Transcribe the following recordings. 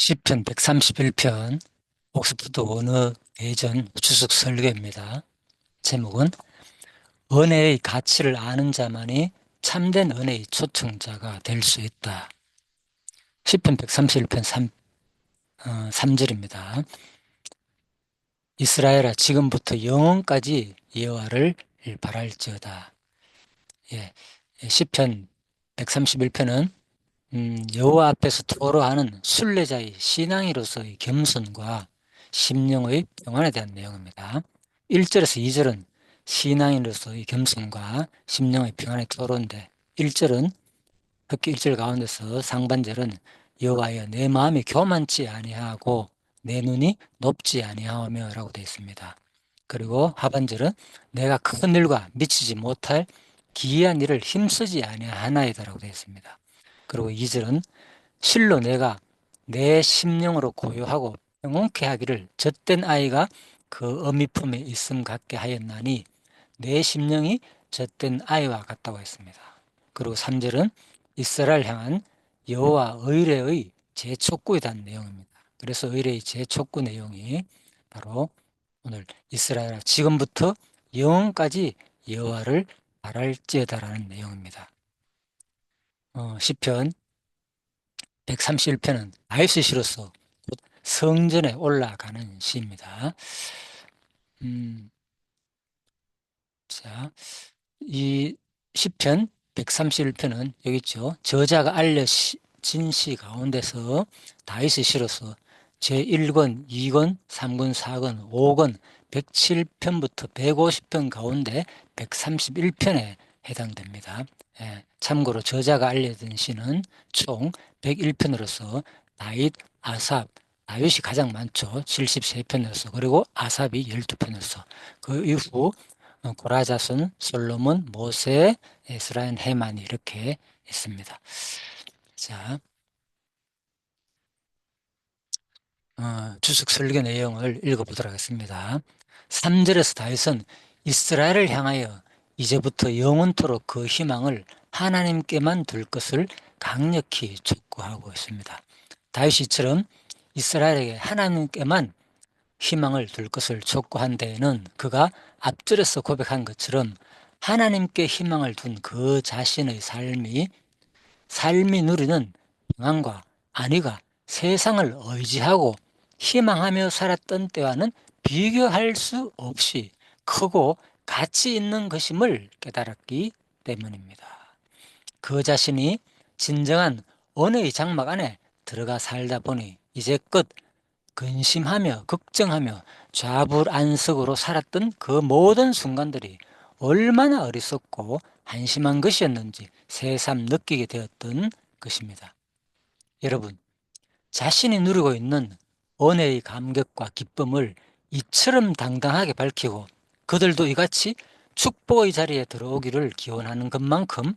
시편 131편 옥스퍼드 원어 대전 주석 설교입니다. 제목은 은혜의 가치를 아는 자만이 참된 은혜의 초청자가 될 수 있다. 시편 131편 3절입니다. 이스라엘아 지금부터 영원까지 여호와를 바랄지어다. 예, 시편 131편은 여호와 앞에서 토로하는 순례자의 신앙인으로서의 겸손과 심령의 평안에 대한 내용입니다. 1절에서 2절은 신앙인으로서의 겸손과 심령의 평안의 토로인데 1절은 특히 1절 가운데서 상반절은 여호와여 내 마음이 교만치 아니하고 내 눈이 높지 아니하며 라고 되어 있습니다. 그리고 하반절은 내가 큰 일과 미치지 못할 기이한 일을 힘쓰지 아니하나이다 라고 되어 있습니다. 그리고 2절은 실로 내가 내 심령으로 고요하고 평온케 하기를 젖된 아이가 그 어미 품에 있음 같게 하였나니 내 심령이 젖된 아이와 같다고 했습니다. 그리고 3절은 이스라엘 향한 여호와 의뢰의 재촉구에 대한 내용입니다. 그래서 의뢰의 재촉구 내용이 바로 오늘 이스라엘아 지금부터 영원까지 여호와를 바랄지어다라는 내용입니다. 시편 131편은 다윗의 시로서 곧 성전에 올라가는 시입니다. 자, 이 시편 131편은 여기 있죠. 저자가 알려진 시 가운데서 다윗의 시로서 제1권, 2권, 3권, 4권, 5권, 107편부터 150편 가운데 131편에 해당됩니다. 참고로 저자가 알려진 시는 총 101편으로서 다윗, 아삽, 다윗이 가장 많죠. 73편으로서 그리고 아삽이 12편으로서 그 이후 고라자손, 솔로몬, 모세, 에스라인, 헤만이 이렇게 있습니다. 자, 주석 설교 내용을 읽어보도록 하겠습니다. 3절에서 다윗은 이스라엘을 향하여 이제부터 영원토록 그 희망을 하나님께만 둘 것을 강력히 촉구하고 있습니다. 다윗이 이처럼 이스라엘에게 하나님께만 희망을 둘 것을 촉구한 데에는 그가 앞절에서 고백한 것처럼 하나님께 희망을 둔 그 자신의 삶이 누리는 평안과 안위가 세상을 의지하고 희망하며 살았던 때와는 비교할 수 없이 크고 가치 있는 것임을 깨달았기 때문입니다. 그 자신이 진정한 은혜의 장막 안에 들어가 살다 보니 이제껏 근심하며 걱정하며 좌불안석으로 살았던 그 모든 순간들이 얼마나 어리석고 한심한 것이었는지 새삼 느끼게 되었던 것입니다. 여러분, 자신이 누리고 있는 은혜의 감격과 기쁨을 이처럼 당당하게 밝히고 그들도 이같이 축복의 자리에 들어오기를 기원하는 것만큼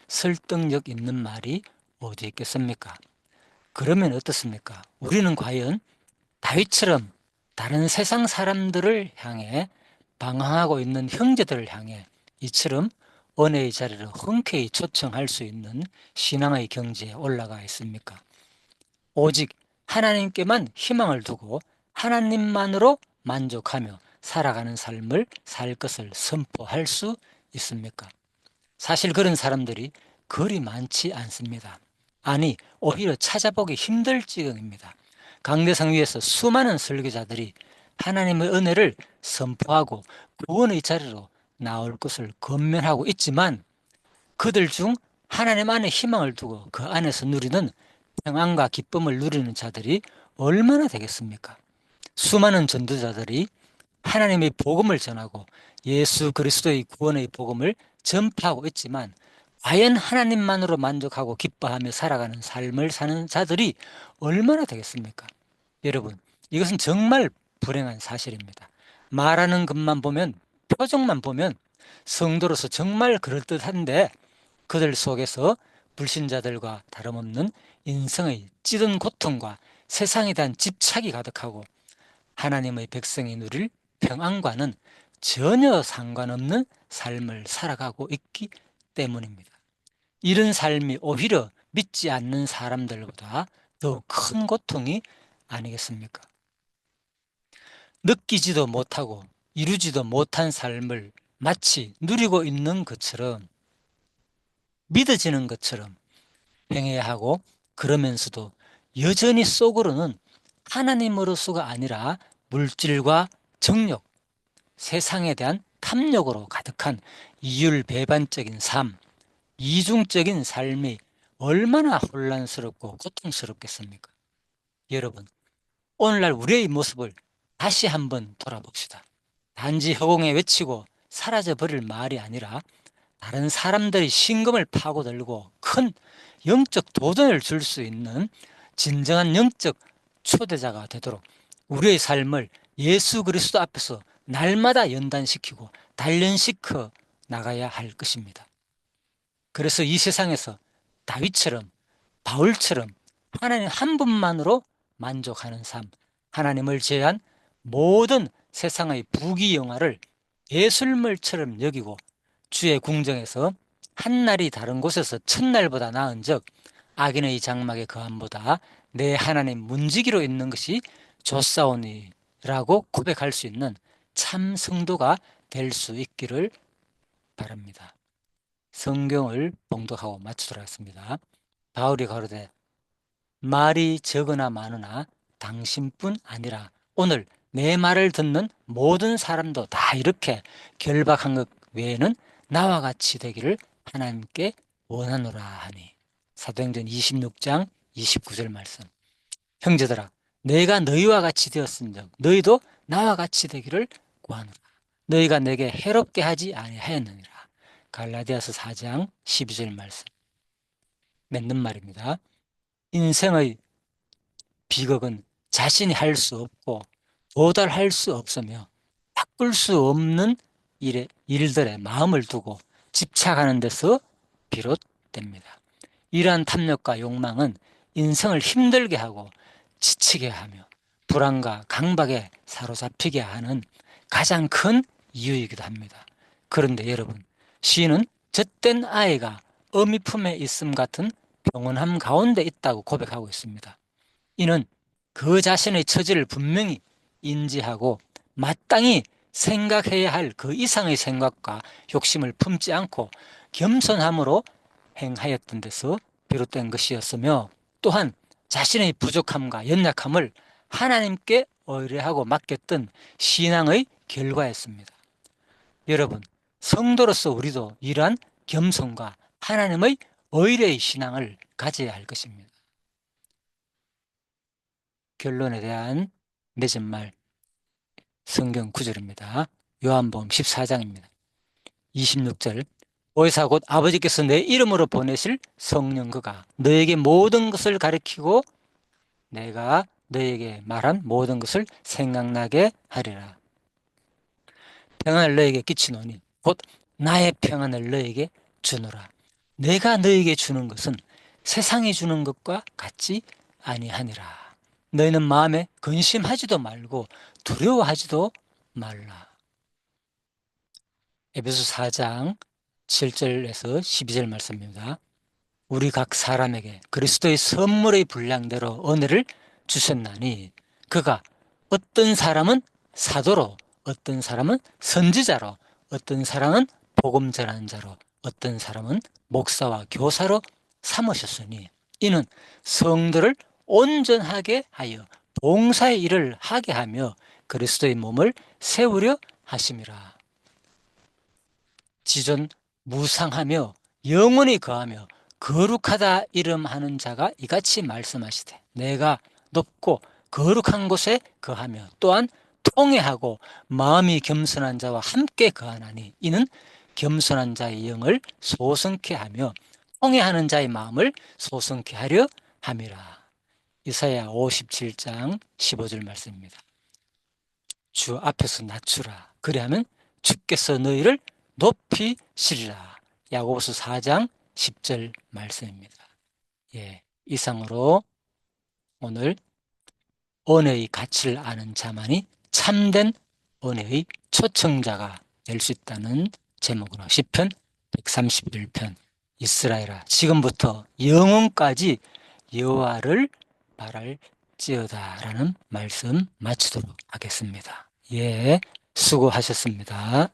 설득력 있는 말이 어디 있겠습니까? 그러면 어떻습니까? 우리는 과연 다윗처럼 다른 세상 사람들을 향해 방황하고 있는 형제들을 향해 이처럼 은혜의 자리를 흔쾌히 초청할 수 있는 신앙의 경지에 올라가 있습니까? 오직 하나님께만 희망을 두고 하나님만으로 만족하며 살아가는 삶을 살 것을 선포할 수 있습니까? 사실 그런 사람들이 그리 많지 않습니다. 아니, 오히려 찾아보기 힘들 지경입니다. 강대상 위에서 수많은 설교자들이 하나님의 은혜를 선포하고 구원의 자리로 나올 것을 권면하고 있지만 그들 중 하나님 안에 희망을 두고 그 안에서 누리는 평안과 기쁨을 누리는 자들이 얼마나 되겠습니까? 수많은 전도자들이 하나님의 복음을 전하고 예수 그리스도의 구원의 복음을 전파하고 있지만 과연 하나님만으로 만족하고 기뻐하며 살아가는 삶을 사는 자들이 얼마나 되겠습니까? 여러분, 이것은 정말 불행한 사실입니다. 말하는 것만 보면, 표정만 보면 성도로서 정말 그럴듯한데 그들 속에서 불신자들과 다름없는 인생의 찌든 고통과 세상에 대한 집착이 가득하고 하나님의 백성이 누릴 평안과는 전혀 상관없는 삶을 살아가고 있기 때문입니다. 이런 삶이 오히려 믿지 않는 사람들보다 더 큰 고통이 아니겠습니까? 느끼지도 못하고 이루지도 못한 삶을 마치 누리고 있는 것처럼, 믿어지는 것처럼 행해야 하고, 그러면서도 여전히 속으로는 하나님으로서가 아니라 물질과 정욕, 세상에 대한 탐욕으로 가득한 이율배반적인 삶, 이중적인 삶이 얼마나 혼란스럽고 고통스럽겠습니까? 여러분, 오늘날 우리의 모습을 다시 한번 돌아봅시다. 단지 허공에 외치고 사라져버릴 말이 아니라 다른 사람들이 신금을 파고들고 큰 영적 도전을 줄 수 있는 진정한 영적 초대자가 되도록 우리의 삶을 예수 그리스도 앞에서 날마다 연단시키고 단련시켜 나가야 할 것입니다. 그래서 이 세상에서 다윗처럼, 바울처럼 하나님 한 분만으로 만족하는 삶, 하나님을 제외한 모든 세상의 부귀영화를 예술물처럼 여기고 주의 궁정에서 한날이 다른 곳에서 첫날보다 나은즉 악인의 장막의 거함보다 내 하나님 문지기로 있는 것이 좋사오니라고 고백할 수 있는 참 성도가 될 수 있기를 바랍니다. 성경을 봉독하고 마치도록 하겠습니다. 바울이 가로되 말이 적으나 많으나 당신뿐 아니라 오늘 내 말을 듣는 모든 사람도 다 이렇게 결박한 것 외에는 나와 같이 되기를 하나님께 원하노라 하니. 사도행전 26장 29절 말씀. 형제들아 내가 너희와 같이 되었은즉 너희도 나와 같이 되기를 구하노라. 너희가 내게 해롭게 하지 아니하였느니라. 갈라디아서 4장 12절 말씀. 맺는 말입니다. 인생의 비극은 자신이 할 수 없고 도달할 수 없으며 바꿀 수 없는 일들에 마음을 두고 집착하는 데서 비롯됩니다. 이러한 탐욕과 욕망은 인생을 힘들게 하고 지치게 하며 불안과 강박에 사로잡히게 하는 가장 큰 이유이기도 합니다. 그런데 여러분, 시인은 젖된 아이가 어미 품에 있음 같은 평온함 가운데 있다고 고백하고 있습니다. 이는 그 자신의 처지를 분명히 인지하고 마땅히 생각해야 할 그 이상의 생각과 욕심을 품지 않고 겸손함으로 행하였던 데서 비롯된 것이었으며, 또한 자신의 부족함과 연약함을 하나님께 의뢰하고 맡겼던 신앙의 결과였습니다. 여러분, 성도로서 우리도 이러한 겸손과 하나님의 의뢰의 신앙을 가져야 할 것입니다. 결론에 대한 맺은말 성경 구절입니다. 요한복음 14장입니다. 26절. 보혜사 곧 아버지께서 내 이름으로 보내실 성령 그가 너에게 모든 것을 가르치고 내가 너에게 말한 모든 것을 생각나게 하리라. 평안을 너에게 끼치노니 곧 나의 평안을 너에게 주노라. 내가 너에게 주는 것은 세상이 주는 것과 같지 아니하니라. 너희는 마음에 근심하지도 말고 두려워하지도 말라. 에베소 4장 7절에서 12절 말씀입니다. 우리 각 사람에게 그리스도의 선물의 분량대로 은혜를 주셨나니 그가 어떤 사람은 사도로, 어떤 사람은 선지자로, 어떤 사람은 복음 전하는 자로, 어떤 사람은 목사와 교사로 삼으셨으니 이는 성도를 온전하게 하여 봉사의 일을 하게 하며 그리스도의 몸을 세우려 하심이라. 지존 무상하며 영원히 거하며 거룩하다 이름하는 자가 이같이 말씀하시되 내가 높고 거룩한 곳에 거하며 또한 통회하고 마음이 겸손한 자와 함께 거하나니 이는 겸손한 자의 영을 소성케 하며 통회하는 자의 마음을 소성케 하려 함이라. 이사야 57장 15절 말씀입니다. 주 앞에서 낮추라. 그리하면 주께서 너희를 높이시리라. 야고보서 4장 10절 말씀입니다. 이상으로 오늘 은혜의 가치를 아는 자만이 참된 은혜의 초청자가 될 수 있다는 제목으로 시편 131편 이스라엘아 지금부터 영원까지 여호와를 바랄지어다라는 말씀 마치도록 하겠습니다. 예, 수고하셨습니다.